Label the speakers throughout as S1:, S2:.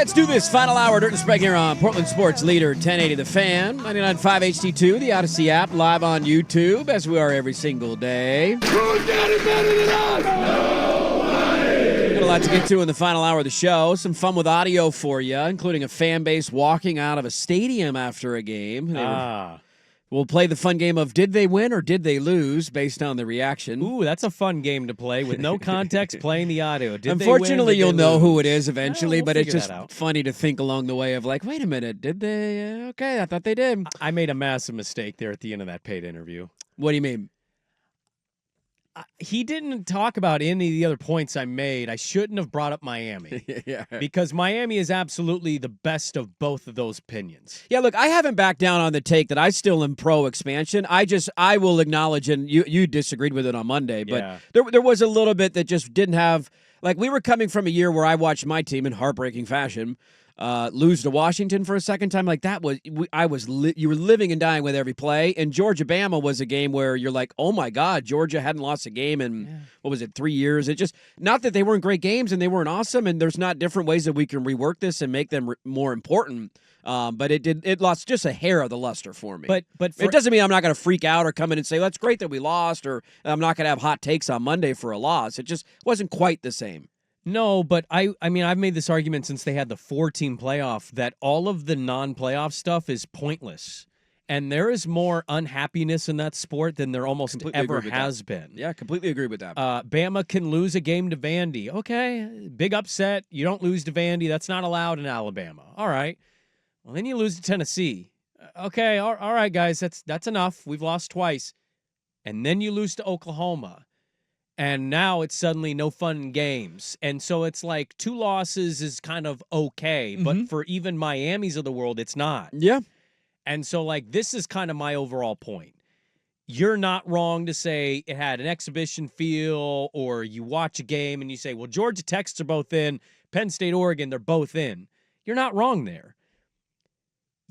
S1: Let's do this. Final hour, Dirt and Sprague here on Portland Sports Leader 1080 The Fan, 99.5 HD2, the Odyssey app, live on YouTube, as we are every single day.
S2: Who's got it better than us? Nobody!
S1: Got a lot to get to in the final hour of the show. Some fun with audio for you, including a fan base walking out of a stadium after a game. We'll play the fun game of did they win or did they lose based on the reaction.
S3: Ooh, that's a fun game to play with no context playing the audio.
S1: Unfortunately, you'll know who it is eventually,
S3: we'll
S1: but it's
S3: figure
S1: just
S3: that out.
S1: funny to think along the way of like, wait a minute, did they? Okay, I thought they did.
S3: I made a massive mistake there at the end of that paid interview.
S1: What do you mean?
S3: He didn't talk about any of the other points I made. I shouldn't have brought up Miami.
S1: Yeah.
S3: Because Miami is absolutely the best of both of those opinions.
S1: Yeah, look, I haven't backed down on the take that I still am pro expansion. I will acknowledge, and you disagreed with it on Monday, but
S3: Yeah.
S1: there was a little bit that just didn't have, like we were coming from a year where I watched my team in heartbreaking fashion lose to Washington for a second time. Like that was, you were living and dying with every play. And Georgia-Bama was a game where you're like, oh my God, Georgia hadn't lost a game in, 3 years? It just, not that they weren't great games and they weren't awesome, and there's not different ways that we can rework this and make them more important. But it lost just a hair of the luster for me.
S3: But
S1: It doesn't mean I'm not going to freak out or come in and say, well, that's great that we lost, or I'm not going to have hot takes on Monday for a loss. It just wasn't quite the same.
S3: No, but I mean, I've made this argument since they had the 4-team playoff that all of the non-playoff stuff is pointless. And there is more unhappiness in that sport than there almost
S1: Completely
S3: ever
S1: agree with
S3: has
S1: that.
S3: been.
S1: Yeah, completely agree with that.
S3: Bama can lose a game to Vandy. Okay, big upset. You don't lose to Vandy. That's not allowed in Alabama. All right. Well, then you lose to Tennessee. Okay, all right, guys, that's enough. We've lost twice. And then you lose to Oklahoma. And now it's suddenly no fun games. And so it's like 2 losses is kind of okay. But for even Miami's of the world, it's not.
S1: Yeah.
S3: And so, like, this is kind of my overall point. You're not wrong to say it had an exhibition feel, or you watch a game and you say, well, Georgia Techs are both in, Penn State, Oregon, they're both in. You're not wrong there.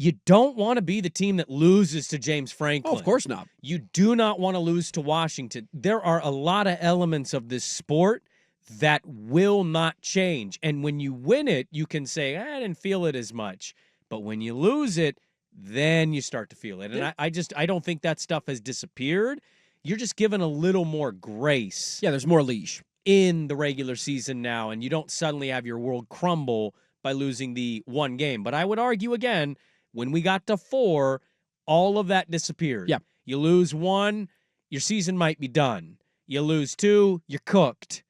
S3: You don't want to be the team that loses to James Franklin.
S1: Oh, of course not.
S3: You do not want to lose to Washington. There are a lot of elements of this sport that will not change. And when you win it, you can say, I didn't feel it as much. But when you lose it, then you start to feel it. And I don't think that stuff has disappeared. You're just given a little more grace.
S1: Yeah, there's more leash
S3: In the regular season now, and you don't suddenly have your world crumble by losing the one game. But I would argue again, when we got to 4, all of that disappeared.
S1: Yeah.
S3: You lose 1, your season might be done. You lose 2, you're cooked.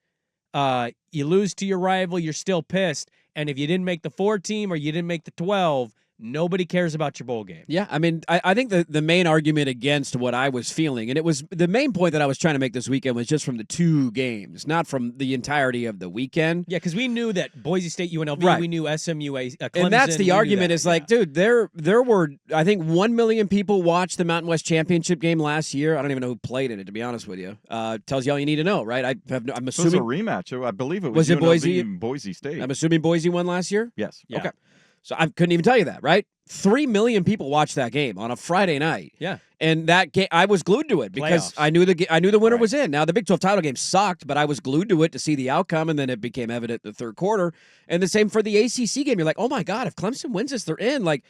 S3: You lose to your rival, you're still pissed. And if you didn't make the 4 team or you didn't make the 12, nobody cares about your bowl game.
S1: Yeah, I mean, I think the main argument against what I was feeling, and it was the main point that I was trying to make this weekend was just from the 2 games, not from the entirety of the weekend.
S3: Yeah, because we knew that Boise State, UNLV,
S1: Right.
S3: we knew SMU, Clemson.
S1: And that's the
S3: we knew
S1: argument
S3: that.
S1: is like, dude, there were, I think, 1 million people watched the Mountain West Championship game last year. I don't even know who played in it, to be honest with you. Tells you all you need to know, right? I'm
S4: So it was a
S1: assuming
S4: rematch. I believe it
S1: Was
S4: was
S1: it
S4: UNLV
S1: Boise?
S4: and Boise State.
S1: I'm assuming Boise won last year?
S4: Yes.
S3: Yeah.
S1: Okay. So I couldn't even tell you that, right? 3 million people watched that game on a Friday night.
S3: Yeah.
S1: And that game, I was glued to it because
S3: Playoffs.
S1: I knew the winner
S4: Right.
S1: was in. Now the Big 12 title game sucked, but I was glued to it to see the outcome, and then it became evident in the third quarter. And the same for the ACC game. You're like, oh my God, if Clemson wins this, they're in. Like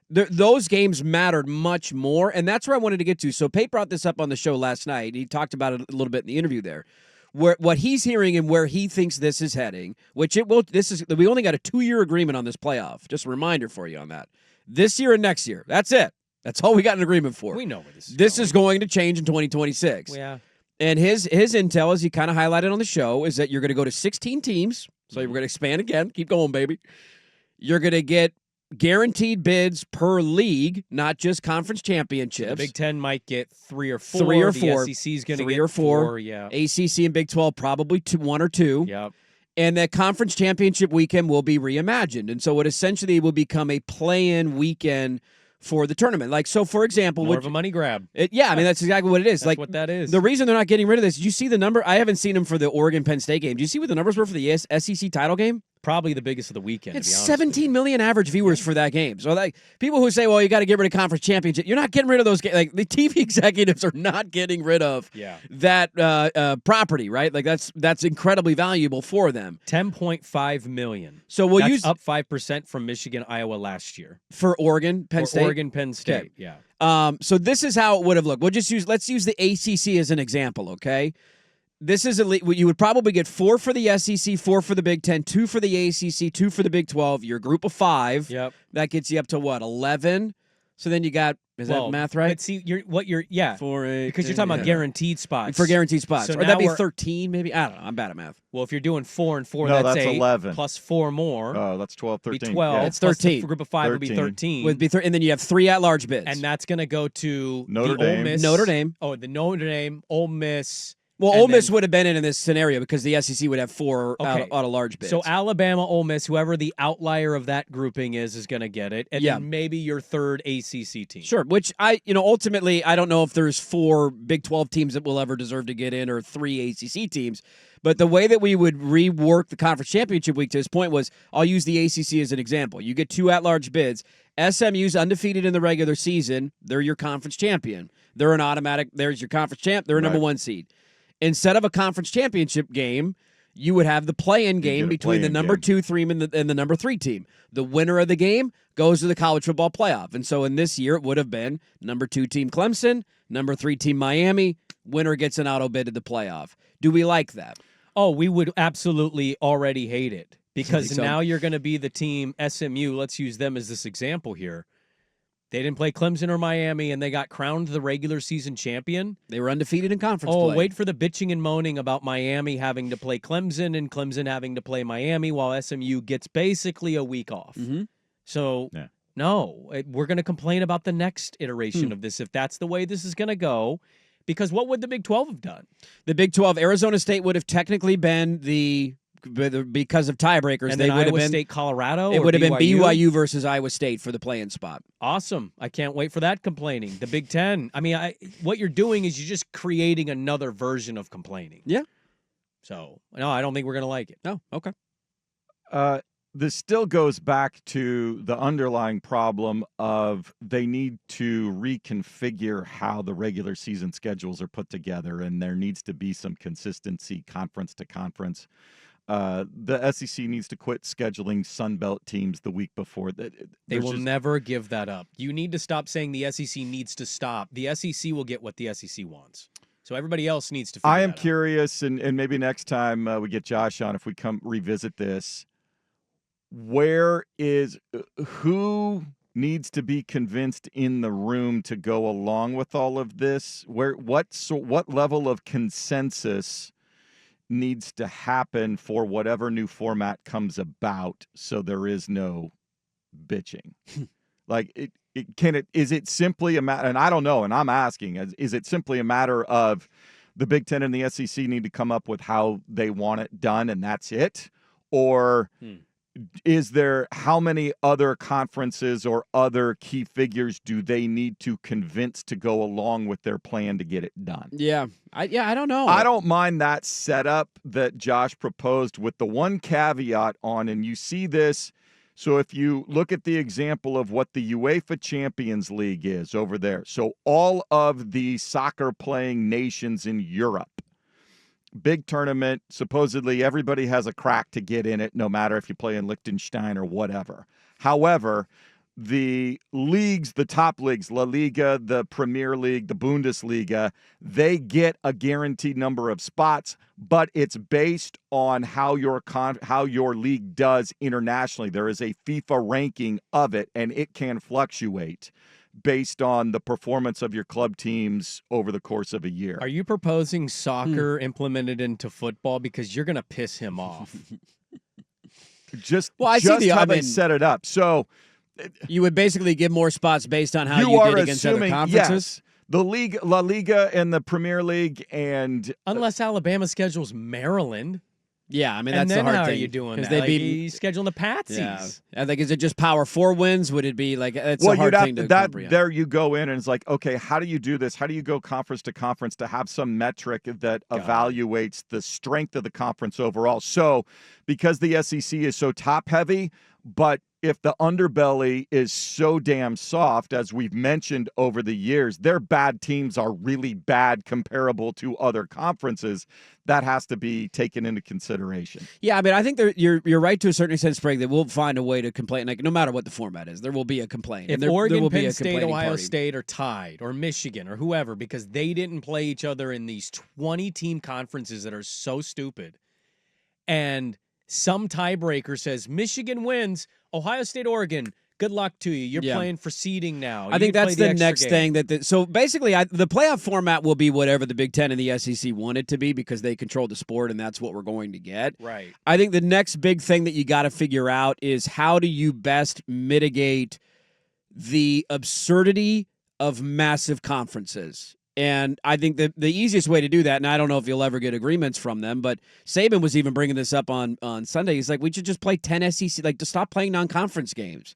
S1: those games mattered much more, and that's where I wanted to get to. So Pate brought this up on the show last night. He talked about it a little bit in the interview there. What he's hearing and where he thinks this is heading, which it will. We only got a 2-year agreement on this playoff. Just a reminder for you on that. This year and next year. That's it. That's all we got an agreement for.
S3: We know where this is
S1: This
S3: going.
S1: is going to change in 2026.
S3: Yeah.
S1: And his intel, as he kind of highlighted on the show, is that you're going to go to 16 teams. So you're going to expand again. Keep going, baby. You're going to get guaranteed bids per league, not just conference championships.
S3: The Big Ten might get 3 or 4.
S1: 3 or 4.
S3: The SEC is going to
S1: 3
S3: get
S1: or 4.
S3: Yeah.
S1: ACC and Big 12 probably 1 or 2.
S3: Yep.
S1: And that conference championship weekend will be reimagined. And so it essentially will become a play-in weekend for the tournament. Like, so for example,
S3: More of a money grab.
S1: yeah, I mean, that's exactly what it is.
S3: That's
S1: like
S3: what that is.
S1: The reason they're not getting rid of this, did you see the number? I haven't seen them for the Oregon-Penn State game. Did you see what the numbers were for the SEC title game?
S3: probably the biggest of the weekend.
S1: It's
S3: to be honest
S1: 17 million average viewers for that game. So, like, people who say, well, you got to get rid of conference championship, you're not getting rid of those games. Like, the TV executives are not getting rid of that property, right? Like, that's incredibly valuable for them.
S3: 10.5 million.
S1: So we'll
S3: That's
S1: use
S3: up 5% from Michigan, Iowa last year.
S1: for Oregon, Penn State.
S3: Oregon, Penn State.
S1: Okay.
S3: Yeah.
S1: So this is how it would have looked. Let's use the ACC as an example, okay? This is you would probably get 4 for the SEC, 4 for the Big Ten, 2 for the ACC, 2 for the Big 12. Your group of 5.
S3: Yep.
S1: That gets you up to what, 11? So then you got that math right?
S3: But see, yeah.
S1: 4, 8,
S3: Because you're talking about guaranteed spots.
S1: for guaranteed spots.
S3: So
S1: Or that'd be
S3: now
S1: 13, maybe. I don't know. I'm bad at math.
S3: Well, if you're doing 4 and 4,
S4: No,
S3: that's
S4: that's
S3: 8.
S4: 11.
S3: Plus 4 more.
S4: Oh, that's 12,
S3: Be
S4: 13.
S3: 12.
S4: Yeah.
S1: That's
S3: plus
S1: 13.
S3: The group of 5 would be 13.
S1: And then you have 3 at-large bids.
S3: And that's going to go to
S4: Notre
S3: the Ole
S4: Dame.
S3: Miss.
S1: Notre Dame.
S3: Oh, the Notre Dame, Ole Miss.
S1: Well,
S3: and
S1: Ole Miss
S3: then-
S1: would have been in this scenario because the SEC would have 4
S3: Okay.
S1: out of large bids.
S3: So Alabama, Ole Miss, whoever the outlier of that grouping is going to get it. And
S1: Yeah.
S3: then maybe your third ACC team.
S1: Sure, which ultimately, I don't know if there's 4 Big 12 teams that will ever deserve to get in or 3 ACC teams. But the way that we would rework the conference championship week to this point was, I'll use the ACC as an example. You get 2 at-large bids. SMU's undefeated in the regular season. They're your conference champion. They're an automatic, there's your conference champ. They're a number 1 seed. Instead of a conference championship game, you would have the play-in game between the number 2 team and the number 3 team. The winner of the game goes to the college football playoff. And so in this year, it would have been number 2 team Clemson, number 3 team Miami. Winner gets an auto bid to the playoff. Do we like that?
S3: Oh, we would absolutely already hate it because
S1: So-
S3: now you're going to be the team SMU. Let's use them as this example here. They didn't play Clemson or Miami, and they got crowned the regular season champion.
S1: They were undefeated in conference
S3: Oh,
S1: play.
S3: wait for the bitching and moaning about Miami having to play Clemson and Clemson having to play Miami while SMU gets basically a week off.
S1: Mm-hmm.
S3: So, no, we're going to complain about the next iteration of this if that's the way this is going to go. Because what would the Big 12 have done?
S1: The Big 12, Arizona State would have technically been because of tiebreakers.
S3: And
S1: they
S3: then
S1: would
S3: Iowa
S1: have been
S3: State, Colorado.
S1: It
S3: or
S1: would have been
S3: BYU?
S1: BYU versus Iowa State for the play-in spot.
S3: Awesome. I can't wait for that complaining. The Big Ten. I mean, what you're doing is you're just creating another version of complaining.
S1: Yeah.
S3: So, no, I don't think we're going to like it.
S1: Oh, okay.
S4: This still goes back to the underlying problem of they need to reconfigure how the regular season schedules are put together, and there needs to be some consistency conference to conference. The SEC needs to quit scheduling Sun Belt teams the week before.
S3: They will never give that up. You need to stop saying the SEC needs to stop. The SEC will get what the SEC wants. So everybody else needs to figure
S4: I am
S3: that out.
S4: curious, and maybe next time we get Josh on, if we come revisit this, who needs to be convinced in the room to go along with all of this? What level of consensus needs to happen for whatever new format comes about, so there is no bitching? Like, is it simply a matter, and I don't know, and I'm asking, is it simply a matter of the Big Ten and the SEC need to come up with how they want it done and that's it? Or is there, how many other conferences or other key figures do they need to convince to go along with their plan to get it done?
S1: Yeah. I don't know.
S4: I don't mind that setup that Josh proposed with the one caveat on, and you see this. So if you look at the example of what the UEFA Champions League is over there, so all of the soccer playing nations in Europe, big tournament, supposedly everybody has a crack to get in it, no matter if you play in Liechtenstein or whatever. However, the leagues, the top leagues, La Liga, the Premier League, the Bundesliga, they get a guaranteed number of spots, but it's based on how your league does internationally. There is a FIFA ranking of it, and it can fluctuate based on the performance of your club teams over the course of a year.
S3: Are you proposing soccer implemented into football? Because you're going to piss him off.
S1: I see
S4: how they set it up. So
S1: you would basically give more spots based on how
S4: you
S1: you
S4: are
S1: did against other
S4: assuming,
S1: conferences?
S4: yes, the league, La Liga and the Premier League, and
S3: Unless Alabama schedules Maryland.
S1: Yeah, I mean,
S3: And
S1: that's
S3: then
S1: the hard
S3: how
S1: thing.
S3: are you doing
S1: 'cause
S3: that?
S1: they'd be
S3: You scheduling the Patsies.
S1: Yeah. I think, is it just power 4 wins? Would it be like, it's
S4: Well,
S1: a hard
S4: you'd have
S1: thing to
S4: that.
S1: comprehend.
S4: There you go in, and it's like, okay, how do you do this? How do you go conference to conference to have some metric that evaluates the strength of the conference overall? So, because the SEC is so top heavy, but if the underbelly is so damn soft, as we've mentioned over the years, their bad teams are really bad comparable to other conferences. That has to be taken into consideration.
S1: Yeah, I mean, I think you're right to a certain extent, Sprague, that we'll find a way to complain. Like, no matter what the format is, there will be a complaint.
S3: If
S1: and there
S3: Oregon,
S1: will be
S3: Penn
S1: a
S3: State,
S1: complaining
S3: Ohio
S1: party.
S3: State are tied, or Michigan, or whoever, because they didn't play each other in these 20-team conferences that are so stupid, and some tiebreaker says Michigan wins, Ohio State, Oregon, good luck to you. You're playing for seeding now.
S1: I think that's the next
S3: thing.
S1: thing. So basically, the playoff format will be whatever the Big Ten and the SEC want it to be because they control the sport, and that's what we're going to get.
S3: Right.
S1: I think the next big thing that you got to figure out is how do you best mitigate the absurdity of massive conferences. And I think the easiest way to do that, and I don't know if you'll ever get agreements from them, but Saban was even bringing this up on Sunday. He's like, we should just play 10 SEC, like to stop playing non-conference games.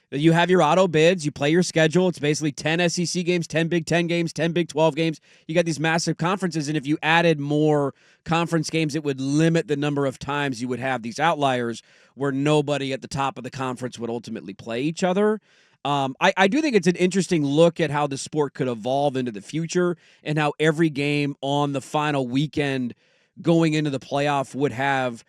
S1: You have your auto bids, you play your schedule. It's basically 10 SEC games, 10 Big 10 games, 10 Big 12 games. You got these massive conferences, and if you added more conference games, it would limit the number of times you would have these outliers where nobody at the top of the conference would ultimately play each other. I do think it's an interesting look at how the sport could evolve into the future and how every game on the final weekend going into the playoff would have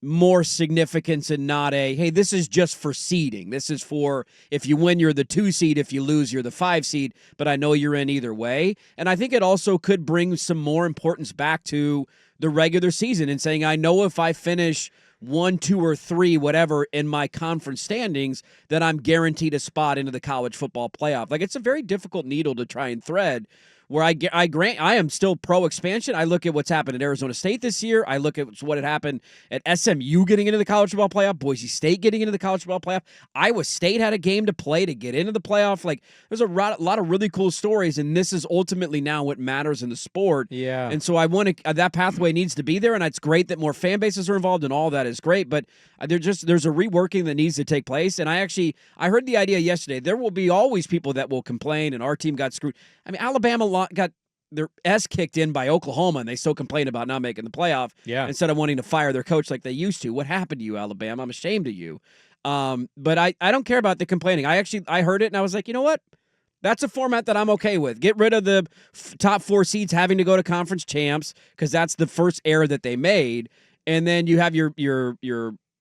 S1: more significance and not hey, this is just for seeding. This is for if you win, you're the 2 seed. If you lose, you're the 5 seed. But I know you're in either way. And I think it also could bring some more importance back to the regular season and saying, I know if I finish 1, 2, or 3, whatever, in my conference standings, that I'm guaranteed a spot into the college football playoff. Like, it's a very difficult needle to try and thread. Where I grant I am still pro expansion. I look at what's happened at Arizona State this year. I look at what had happened at SMU getting into the college football playoff, Boise State getting into the college football playoff. Iowa State had a game to play to get into the playoff. Like, there's a lot of really cool stories, and this is ultimately now what matters in the sport.
S3: Yeah.
S1: And so I want to that pathway needs to be there, and it's great that more fan bases are involved, and all that is great. But there's a reworking that needs to take place. And I heard the idea yesterday. There will be always people that will complain, and our team got screwed. I mean, Alabama got their ass kicked in by Oklahoma, and they still complain about not making the playoff instead of wanting to fire their coach like they used to. What happened to you, Alabama? I'm ashamed of you. But I don't care about the complaining. I heard it, and I was like, you know what? That's a format that I'm okay with. Get rid of the top 4 seeds having to go to conference champs because that's the first error that they made. And then you have your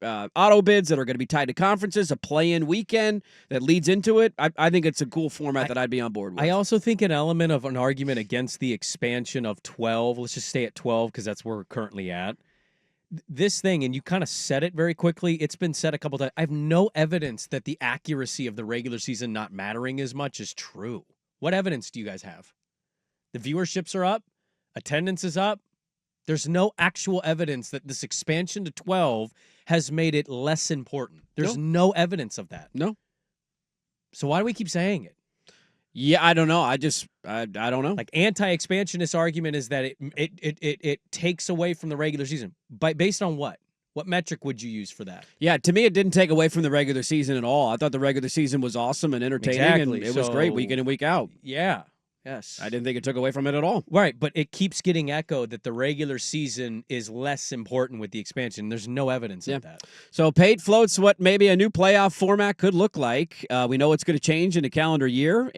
S1: auto bids that are going to be tied to conferences, a play-in weekend that leads into it. I think it's a cool format that I'd be on board with.
S3: I also think an element of an argument against the expansion of 12, let's just stay at 12 because that's where we're currently at. This thing, and you kind of said it very quickly, it's been said a couple times. I have no evidence that the accuracy of the regular season not mattering as much is true. What evidence do you guys have? The viewerships are up. Attendance is up. There's no actual evidence that this expansion to 12 has made it less important. There's no evidence of that.
S1: No.
S3: So why do we keep saying it?
S1: Yeah, I don't know. I don't know.
S3: Like, anti-expansionist argument is that it takes away from the regular season. Based on what? What metric would you use for that?
S1: Yeah, to me, it didn't take away from the regular season at all. I thought the regular season was awesome and entertaining,
S3: Exactly.
S1: and it was great week in and week out.
S3: Yeah. Yes.
S1: I didn't think it took away from it at all.
S3: Right, but it keeps getting echoed that the regular season is less important with the expansion. There's no evidence of that.
S1: So Pate floats what maybe a new playoff format could look like. We know it's going to change in a calendar year.